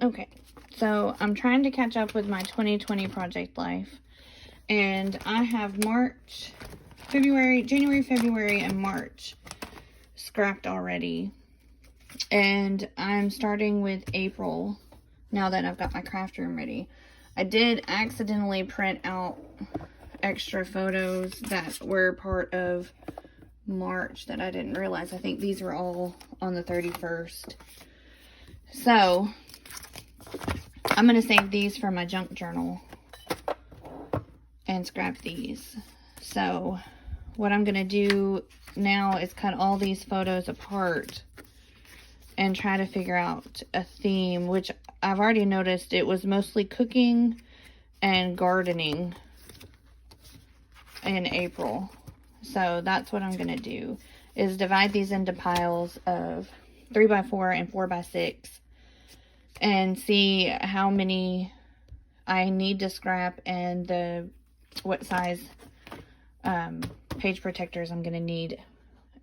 Okay, so I'm trying to catch up with my 2020 project life, and I have March, February, January, February, and March scrapped already, and I'm starting with April now that I've got my craft room ready. I did accidentally print out extra photos that were part of March that I didn't realize. I think these were all on the 31st. So I'm going to save these for my junk journal and scrap these. So what I'm going to do now is cut all these photos apart and try to figure out a theme, which I've already noticed it was mostly cooking and gardening in April. So that's what I'm going to do, is divide these into piles of 3x4 and 4x6 and see how many I need to scrap and what size page protectors I'm going to need.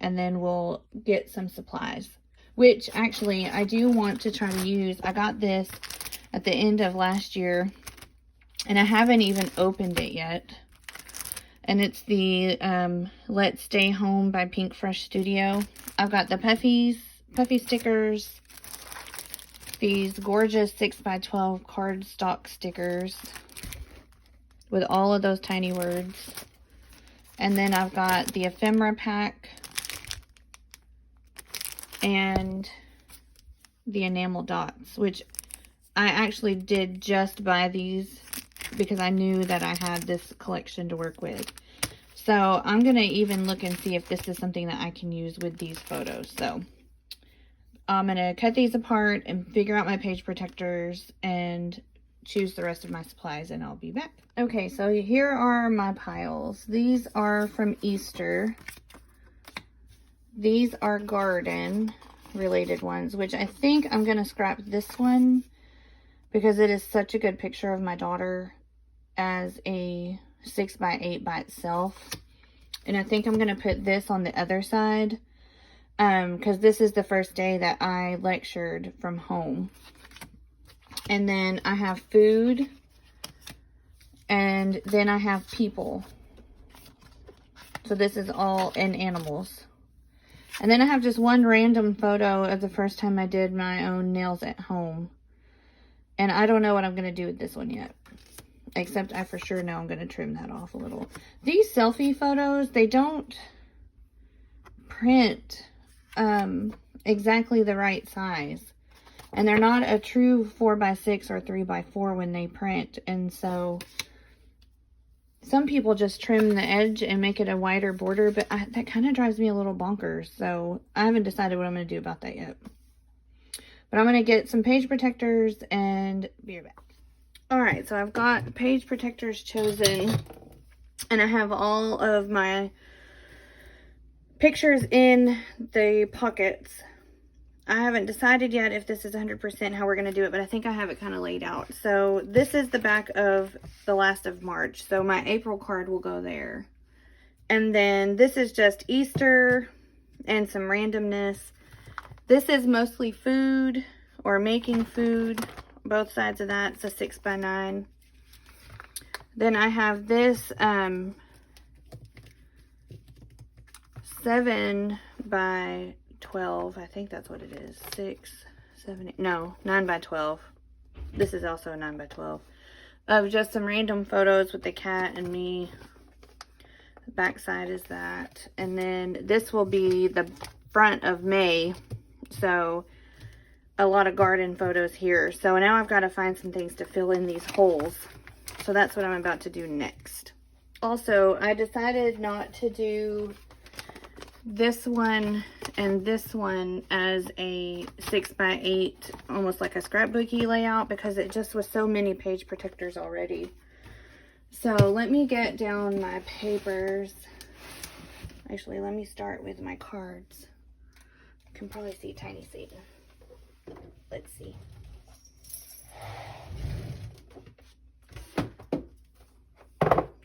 And then we'll get some supplies, which actually I do want to try to use. I got this at the end of last year and I haven't even opened it yet. And it's the Let's Stay Home by Pink Fresh Studio. I've got the puffy stickers, these gorgeous 6x12 cardstock stickers with all of those tiny words. And then I've got the ephemera pack and the enamel dots, which I actually did just buy these because I knew that I had this collection to work with. So I'm going to even look and see if this is something that I can use with these photos. So I'm going to cut these apart and figure out my page protectors and choose the rest of my supplies, and I'll be back. Okay, so here are my piles. These are from Easter. These are garden related ones, which I think I'm going to scrap this one because it is such a good picture of my daughter as a 6x8 by itself. And I think I'm going to put this on the other side because this is the first day that I lectured from home. And then I have food, and then I have people. So this is all in animals. And then I have just one random photo of the first time I did my own nails at home. And I don't know what I'm going to do with this one yet. Except I for sure know I'm going to trim that off a little. These selfie photos, they don't print exactly the right size. And they're not a true 4x6 or 3x4 when they print. And so some people just trim the edge and make it a wider border, but that kind of drives me a little bonkers. So I haven't decided what I'm going to do about that yet. But I'm going to get some page protectors and be right back. Alright, so I've got page protectors chosen. And I have all of my pictures in the pockets. I haven't decided yet if this is 100% how we're going to do it, but I think I have it kind of laid out. So this is the back of the last of March. So my April card will go there. And then this is just Easter and some randomness. This is mostly food or making food. Both sides of that. It's a 6x9. Then I have this 7x12. I think that's what it is. 6, 7, 8, no, 9x12. This is also a 9x12. Of just some random photos with the cat and me. The back side is that. And then this will be the front of May. So a lot of garden photos here. So now I've got to find some things to fill in these holes. So that's what I'm about to do next. Also, I decided not to do this one and this one as a 6x8, almost like a scrapbooky layout, because it just was so many page protectors already. So let me get down my papers. Actually, let me start with my cards. You can probably see Tiny Satan. Let's see.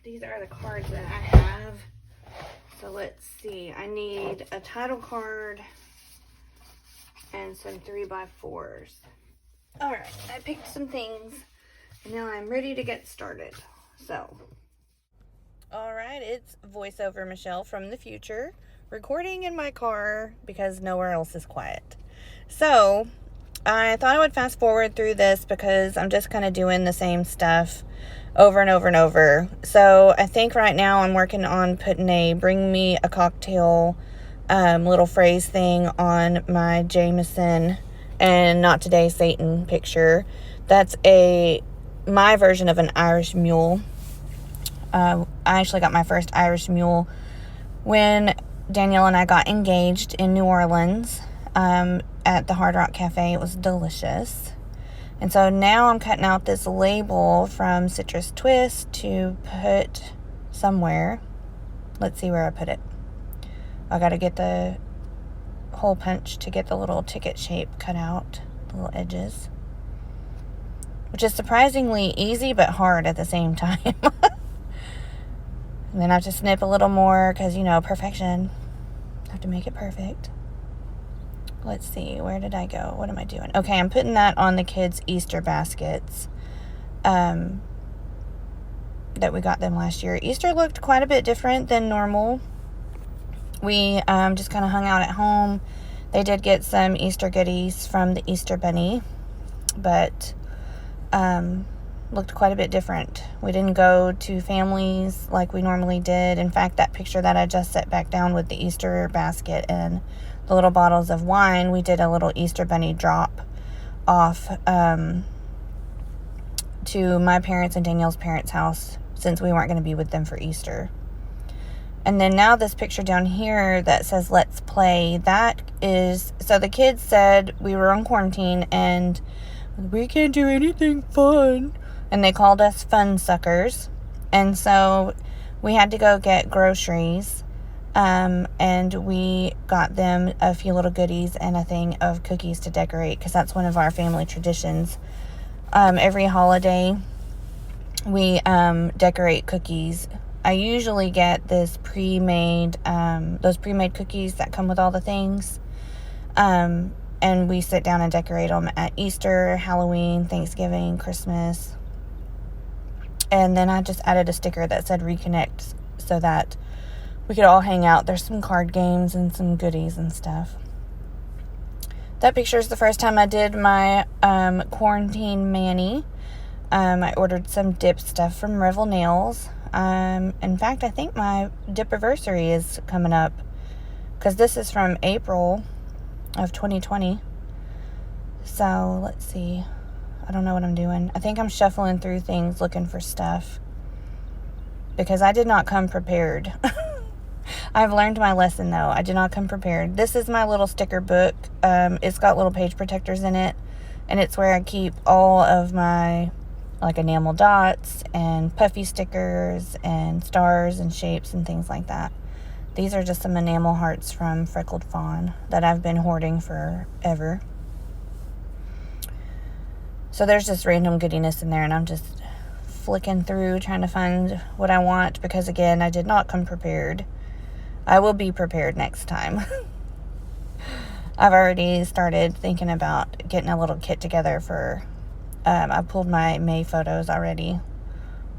These are the cards that I have. So let's see. I need a title card and some 3x4s. Alright, I picked some things, and now I'm ready to get started. So, alright, it's voiceover Michelle from the future, recording in my car because nowhere else is quiet. So, I thought I would fast forward through this because I'm just kind of doing the same stuff over and over and over. So, I think right now I'm working on putting a bring me a cocktail little phrase thing on my Jameson and Not Today Satan picture. That's my version of an Irish mule. I actually got my first Irish mule when Danielle and I got engaged in New Orleans at the Hard Rock Cafe. It was delicious. And so now I'm cutting out this label from Citrus Twist to put somewhere. Let's see where I put it. I got to get the hole punch to get the little ticket shape cut out, the little edges. Which is surprisingly easy but hard at the same time. And then I have to snip a little more because, perfection. I have to make it perfect. Let's see, where did I go? What am I doing? Okay, I'm putting that on the kids' Easter baskets that we got them last year. Easter looked quite a bit different than normal. We just kind of hung out at home. They did get some Easter goodies from the Easter Bunny, but looked quite a bit different. We didn't go to families like we normally did. In fact, that picture that I just set back down with the Easter basket and the little bottles of wine, we did a little Easter Bunny drop off to my parents' and Danielle's parents' house since we weren't going to be with them for Easter. And then now this picture down here that says let's play, that is, so the kids said we were on quarantine and we can't do anything fun. And they called us fun suckers. And so we had to go get groceries. And we got them a few little goodies and a thing of cookies to decorate because that's one of our family traditions. Every holiday we decorate cookies. I usually get this those pre-made cookies that come with all the things. And we sit down and decorate them at Easter, Halloween, Thanksgiving, Christmas. And then I just added a sticker that said reconnect so that we could all hang out. There's some card games and some goodies and stuff. That picture is the first time I did my quarantine mani. I ordered some dip stuff from Revel Nails. In fact, I think my dip-iversary is coming up because this is from April of 2020. So let's see. I don't know what I'm doing. I think I'm shuffling through things looking for stuff because I did not come prepared. I've learned my lesson though. I did not come prepared. This is my little sticker book. It's got little page protectors in it, and it's where I keep all of my enamel dots and puffy stickers and stars and shapes and things like that. These are just some enamel hearts from Freckled Fawn that I've been hoarding forever. So there's just random goodiness in there, and I'm just flicking through trying to find what I want because, again, I did not come prepared. I will be prepared next time. I've already started thinking about getting a little kit together for... I pulled my May photos already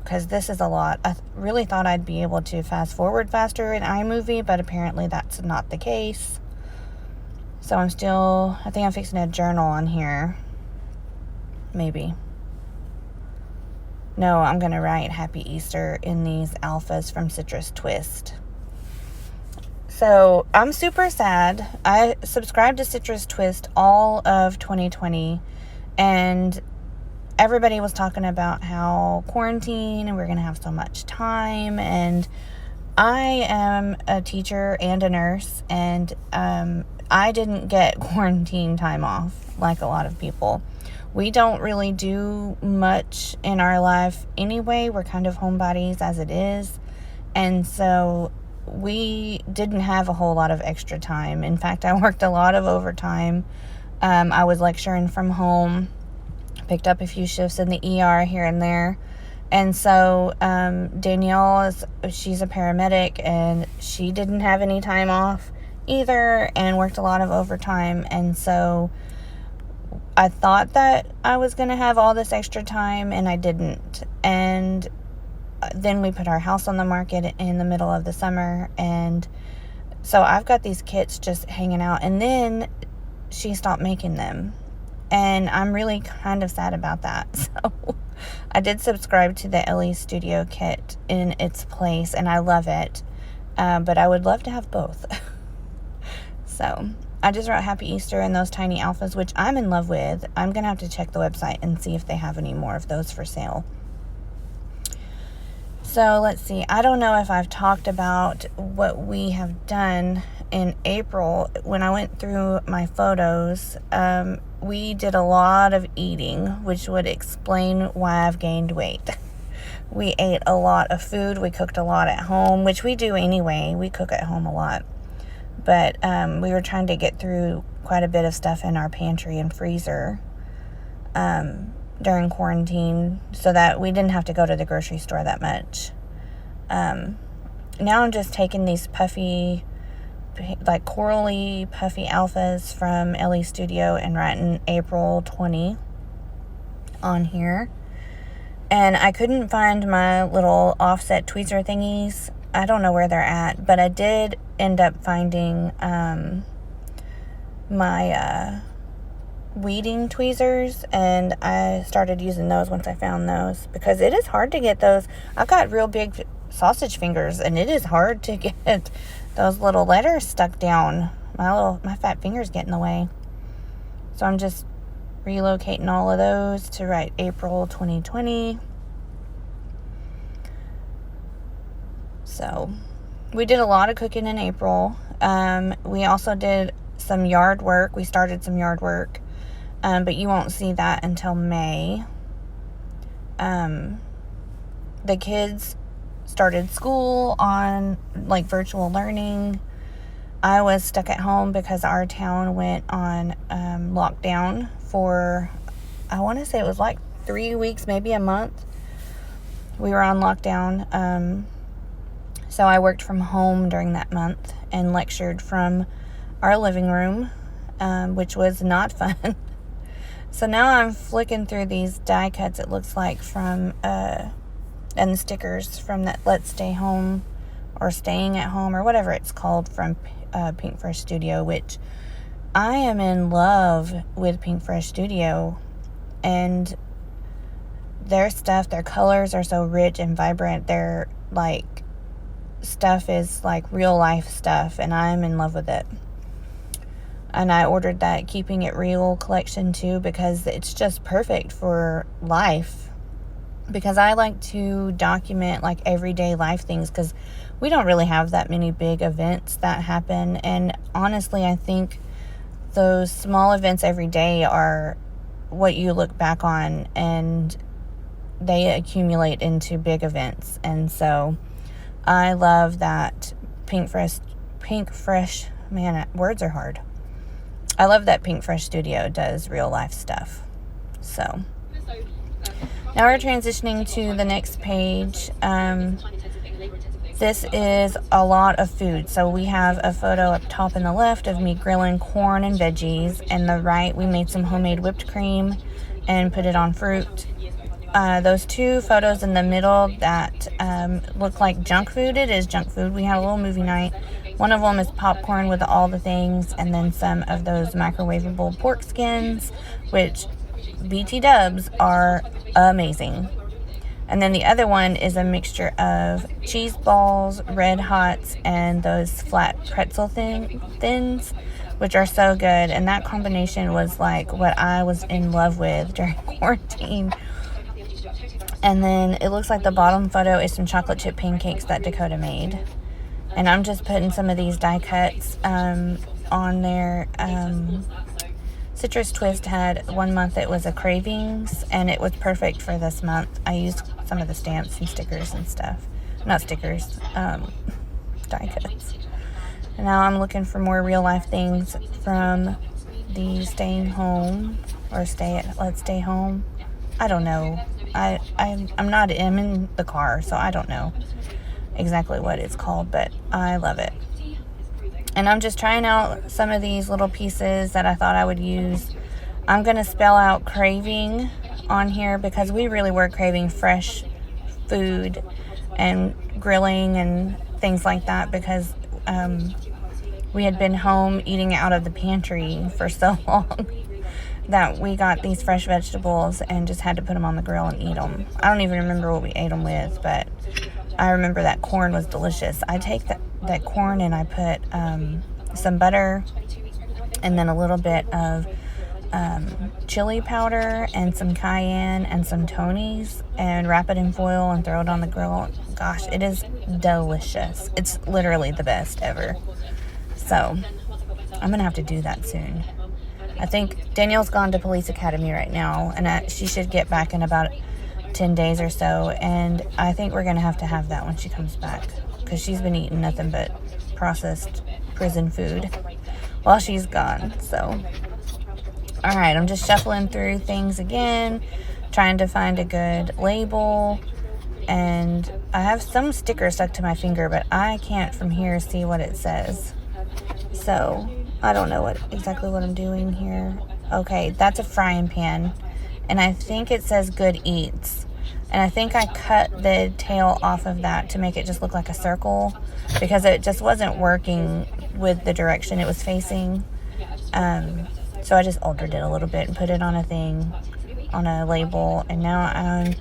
because this is a lot. I really thought I'd be able to fast forward faster in iMovie, but apparently that's not the case. So I think I'm fixing a journal on here. Maybe. No, I'm going to write Happy Easter in these alphas from Citrus Twist. So I'm super sad. I subscribed to Citrus Twist all of 2020, and everybody was talking about how quarantine and we're going to have so much time. And I am a teacher and a nurse, and I didn't get quarantine time off like a lot of people. We don't really do much in our life anyway. We're kind of homebodies as it is. And so we didn't have a whole lot of extra time. In fact, I worked a lot of overtime. I was lecturing from home, picked up a few shifts in the ER here and there. And so Danielle, she's a paramedic, and she didn't have any time off either and worked a lot of overtime. And so I thought that I was going to have all this extra time, and I didn't. And then we put our house on the market in the middle of the summer, and so I've got these kits just hanging out. And then she stopped making them, and I'm really kind of sad about that. So I did subscribe to the Ellie Studio kit in its place, and I love it, but I would love to have both. So I just wrote Happy Easter and those tiny alphas, which I'm in love with. I'm going to have to check the website and see if they have any more of those for sale. So let's see. I don't know if I've talked about what we have done in April. When I went through my photos, we did a lot of eating, which would explain why I've gained weight. We ate a lot of food. We cooked a lot at home, which we do anyway. We cook at home a lot. But we were trying to get through quite a bit of stuff in our pantry and freezer during quarantine so that we didn't have to go to the grocery store that much. Now I'm just taking these puffy, like corally puffy alphas from Ellie Studio and writing April 20 on here. And I couldn't find my little offset tweezer thingies. I don't know where they're at, but I did end up finding my weeding tweezers, and I started using those once I found those, because it is hard to get those. I've got real big sausage fingers, and it is hard to get those little letters stuck down. My fat fingers get in the way. So I'm just relocating all of those to write April 2020. So we did a lot of cooking in April. We also did some yard work. We started some yard work, but you won't see that until May. The kids started school on like virtual learning. I was stuck at home because our town went on lockdown for, I want to say it was like 3 weeks, maybe a month. We were on lockdown. So I worked from home during that month and lectured from our living room, which was not fun. So now I'm flicking through these die cuts, it looks like, from, and the stickers from that Let's Stay Home or Staying at Home or whatever it's called from Pink Fresh Studio, which I am in love with Pink Fresh Studio. And their stuff, their colors are so rich and vibrant. Their, like, stuff is like real life stuff, and I'm in love with it. And I ordered that Keeping It Real collection too, because it's just perfect for life, because I like to document like everyday life things, because we don't really have that many big events that happen. And honestly, I think those small events every day are what you look back on, and they accumulate into big events. And so I love that Pink Fresh, man, words are hard. I love that Pink Fresh Studio does real life stuff. So now we're transitioning to the next page. This is a lot of food. So we have a photo up top in the left of me grilling corn and veggies, and the right we made some homemade whipped cream and put it on fruit. Those two photos in the middle that look like junk food, it is junk food. We had a little movie night. One of them is popcorn with all the things, and then some of those microwavable pork skins, which BT dubs are amazing. And then the other one is a mixture of cheese balls, Red Hots, and those flat pretzel thins, which are so good. And that combination was like what I was in love with during quarantine. And then it looks like the bottom photo is some chocolate chip pancakes that Dakota made. And I'm just putting some of these die cuts on there. Citrus Twist had 1 month it was a cravings, and it was perfect for this month. I used some of the stamps and stickers and stuff. Not stickers, die cuts. And now I'm looking for more real life things from the Staying Home or Let's Stay Home. I don't know. I'm in the car, so I don't know exactly what it's called, but I love it. And I'm just trying out some of these little pieces that I thought I would use I'm going to spell out craving on here because we really were craving fresh food and grilling and things like that because we had been home eating out of the pantry for so long that we got these fresh vegetables and just had to put them on the grill and eat them. I don't even remember what we ate them with, but I remember that corn was delicious. I take that corn and I put some butter and then a little bit of chili powder and some cayenne and some Tony's and wrap it in foil and throw it on the grill. Gosh, it is delicious. It's literally the best ever. So I'm going to have to do that soon. I think Danielle's gone to Police Academy right now, and she should get back in about 10 days or so, and I think we're going to have that when she comes back, because she's been eating nothing but processed prison food while she's gone. So, alright, I'm just shuffling through things again, trying to find a good label, and I have some sticker stuck to my finger, but I can't from here see what it says. So, I don't know exactly what I'm doing here. Okay, that's a frying pan. And I think it says Good Eats. And I think I cut the tail off of that to make it just look like a circle, because it just wasn't working with the direction it was facing. So I just altered it a little bit and put it on a thing, on a label. And now I'm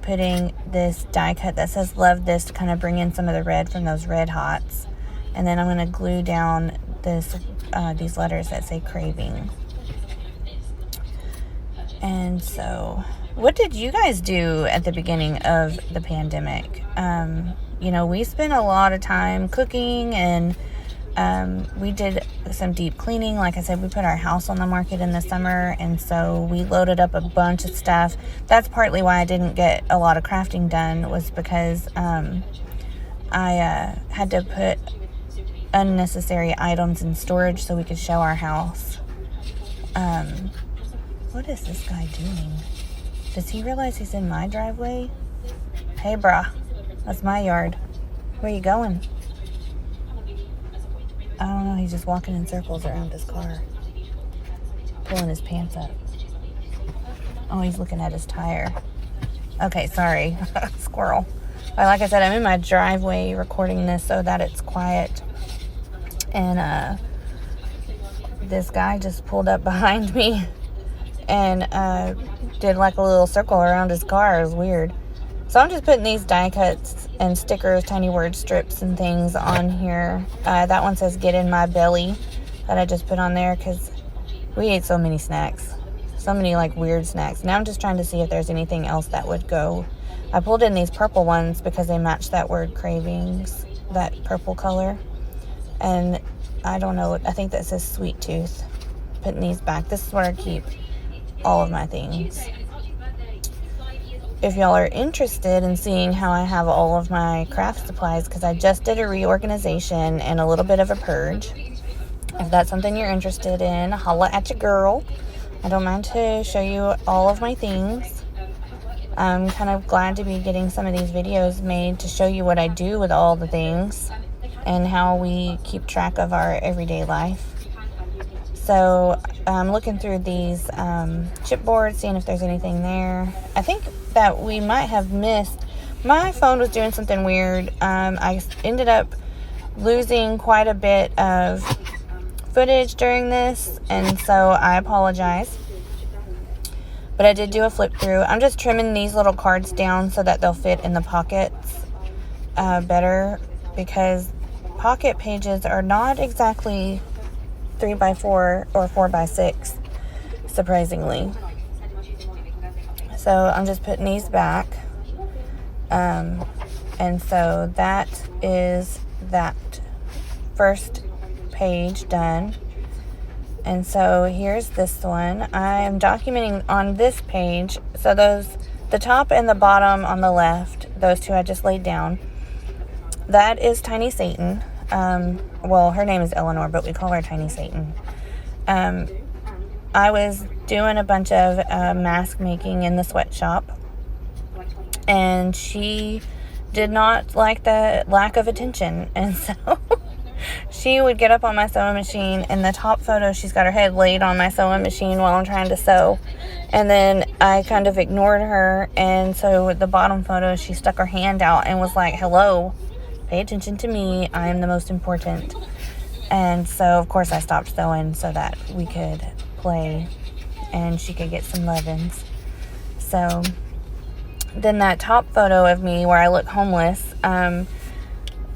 putting this die cut that says Love This to kind of bring in some of the red from those Red Hots. And then I'm going to glue down these letters that say Craving. And so, what did you guys do at the beginning of the pandemic? We spent a lot of time cooking, and we did some deep cleaning. Like I said, we put our house on the market in the summer, and so we loaded up a bunch of stuff. That's partly why I didn't get a lot of crafting done, was because I had to put unnecessary items in storage so we could show our house. What is this guy doing? Does he realize he's in my driveway? Hey, brah, that's my yard. Where you going? I don't know, he's just walking in circles around his car, pulling his pants up. Oh, he's looking at his tire. Okay, sorry. Squirrel. Like I said, I'm in my driveway recording this so that it's quiet. And this guy just pulled up behind me and did like a little circle around his car. It was weird. So I'm just putting these die cuts and stickers, tiny word strips and things on here. That one says Get in My Belly, that I just put on there because we ate so many snacks. So many like weird snacks. Now I'm just trying to see if there's anything else that would go. I pulled in these purple ones because they match that word Cravings, that purple color. And I don't know, I think that says Sweet Tooth. Putting these back. This is where I keep all of my things. If y'all are interested in seeing how I have all of my craft supplies, because I just did a reorganization and a little bit of a purge. If that's something you're interested in, holla at your girl. I don't mind to show you all of my things. I'm kind of glad to be getting some of these videos made to show you what I do with all the things and how we keep track of our everyday life. So I'm looking through these chipboards, seeing if there's anything there. I think that we might have missed. My phone was doing something weird. I ended up losing quite a bit of footage during this, and so I apologize. But I did do a flip through. I'm just trimming these little cards down so that they'll fit in the pockets better, because pocket pages are not exactly 3x4 or 4x6, surprisingly. So I'm just putting these back. And so that is that first page done. And so here's this one. I am documenting on this page. So the top and the bottom on the left, those two I just laid down. That is Tiny Satan. Well, her name is Eleanor, but we call her Tiny Satan. I was doing a bunch of mask making in the sweatshop, and she did not like the lack of attention, and so She would get up on my sewing machine. In the top photo, she's got her head laid on my sewing machine while I'm trying to sew. And then I kind of ignored her. And so with the bottom photo, she stuck her hand out and was like, hello, pay attention to me. I am the most important. And so, of course, I stopped sewing so that we could play and she could get some lovins. So then that top photo of me where I look homeless,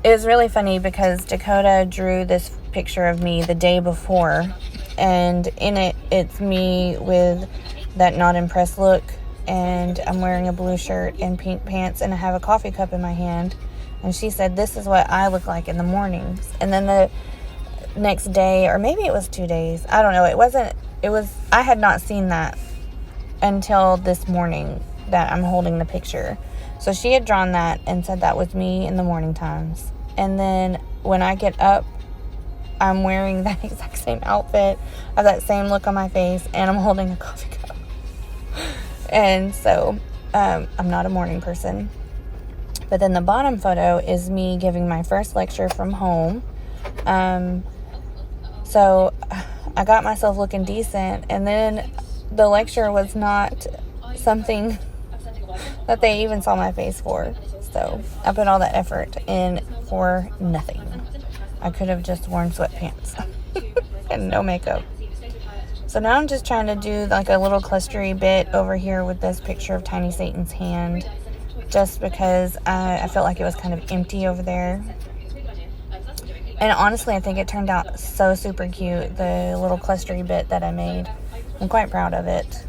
it was really funny because Dakota drew this picture of me the day before, and in it, it's me with that not impressed look, and I'm wearing a blue shirt and pink pants, and I have a coffee cup in my hand, and she said, this is what I look like in the mornings. And then the next day, or maybe it was 2 days, I don't know, I had not seen that until this morning that I'm holding the picture. So she had drawn that and said that was me in the morning times. And then when I get up, I'm wearing that exact same outfit. I have that same look on my face, and I'm holding a coffee cup. And so I'm not a morning person. But then the bottom photo is me giving my first lecture from home. So I got myself looking decent, and then the lecture was not something that they even saw my face for. So I put all that effort in for nothing. I could have just worn sweatpants and no makeup. So now I'm just trying to do like a little clustery bit over here with this picture of Tiny Satan's hand, just because I felt like it was kind of empty over there. And honestly, I think it turned out so super cute, the little clustery bit that I made. I'm quite proud of it.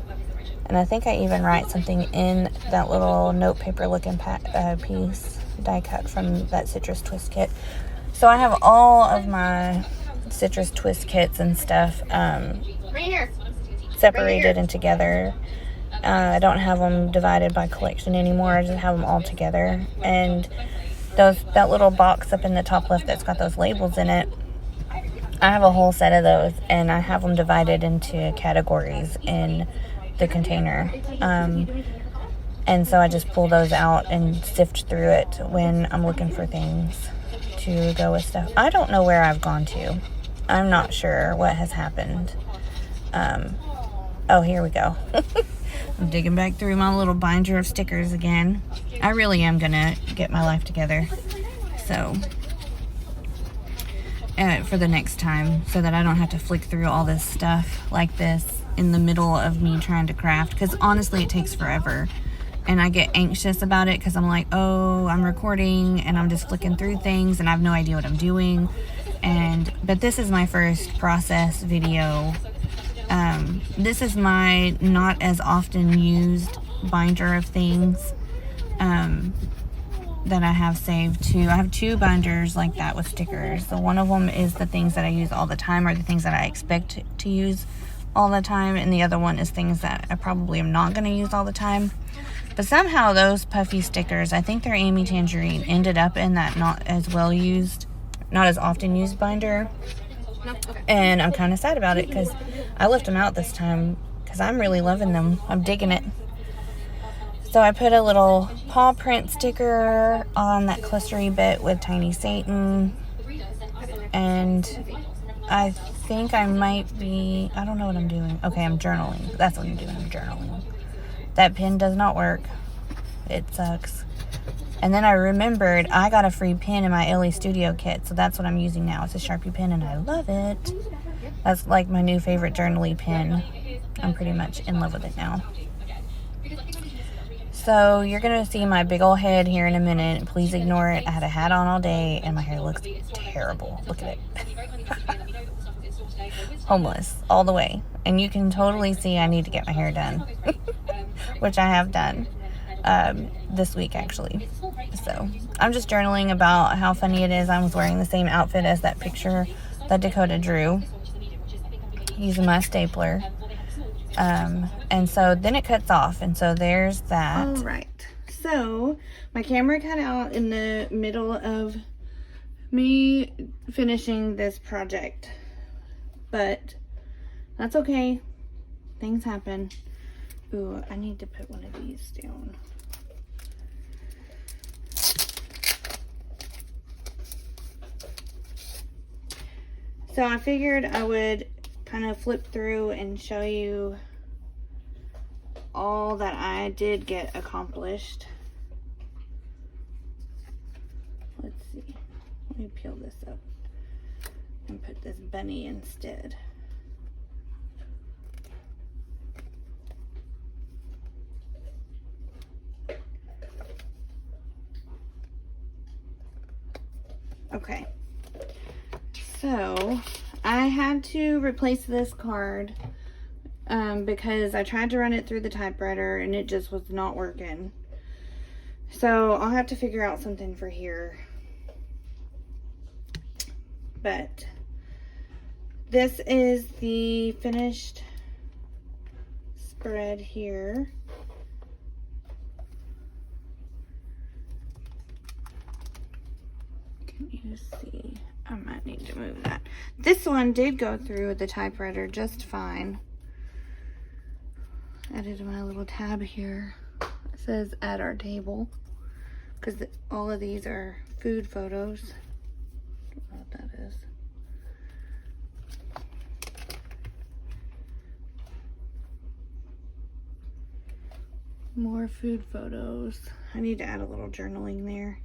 And I think I even write something in that little notepaper looking piece, die cut from that Citrus Twist kit. So I have all of my Citrus Twist kits and stuff separated and together. I don't have them divided by collection anymore. I just have them all together. And that little box up in the top left that's got those labels in it, I have a whole set of those, and I have them divided into categories in the container. And so I just pull those out and sift through it when I'm looking for things to go with stuff. I don't know where I've gone to. I'm not sure what has happened. Oh, here we go. I'm digging back through my little binder of stickers again. I really am gonna get my life together. So, for the next time, so that I don't have to flick through all this stuff like this in the middle of me trying to craft, because honestly it takes forever, and I get anxious about it because I'm like, oh, I'm recording and I'm just flicking through things and I have no idea what I'm doing. But this is my first process video. This is my not as often used binder of things that I have saved too. I have 2 binders like that with stickers. So one of them is the things that I use all the time, or the things that I expect to use all the time, and the other one is things that I probably am not going to use all the time. But somehow those puffy stickers, I think they're Amy Tangerine, ended up in that not as well used, not as often used binder. And I'm kind of sad about it because I left them out this time because I'm really loving them. I'm digging it. So I put a little paw print sticker on that clustery bit with Tiny Satan. And I think I might be, I don't know what I'm doing. Okay, I'm journaling. That's what I'm doing. I'm journaling. That pen does not work. It sucks. And then I remembered I got a free pen in my Ellie Studio kit. So that's what I'm using now. It's a Sharpie pen and I love it. That's like my new favorite journaling pen. I'm pretty much in love with it now. So you're going to see my big old head here in a minute. Please ignore it. I had a hat on all day and my hair looks terrible. Look at it. Homeless all the way. And you can totally see I need to get my hair done. Which I have done this week actually. So I'm just journaling about how funny it is. I was wearing the same outfit as that picture that Dakota drew using my stapler. And so then it cuts off, and so there's that. All right, so my camera cut out in the middle of me finishing this project, but that's okay. Things happen. Ooh, I need to put one of these down. So I figured I would kind of flip through and show you all that I did get accomplished. Let's see. Let me peel this up and put this bunny instead. Okay, so I had to replace this card because I tried to run it through the typewriter and it just was not working. So I'll have to figure out something for here. But this is the finished spread here. Can you see? I might need to move that. This one did go through the typewriter just fine. Added my little tab here. It says at our table, because all of these are food photos. I don't know what that is. More food photos. I need to add a little journaling there.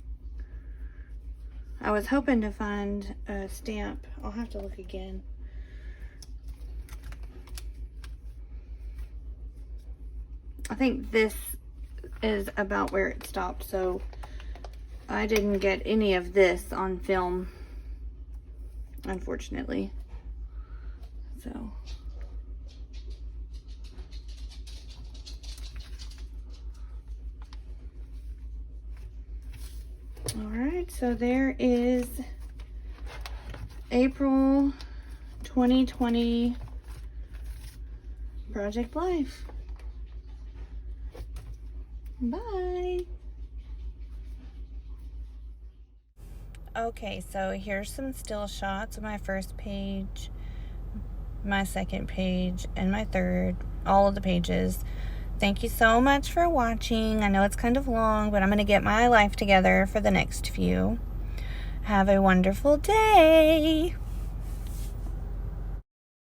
I was hoping to find a stamp. I'll have to look again. I think this is about where it stopped, so I didn't get any of this on film, unfortunately. So alright, so there is April 2020 Project Life. Bye. Okay, so here's some still shots of my first page, my second page, and my third, all of the pages. Thank you so much for watching. I know it's kind of long, but I'm going to get my life together for the next few. Have a wonderful day.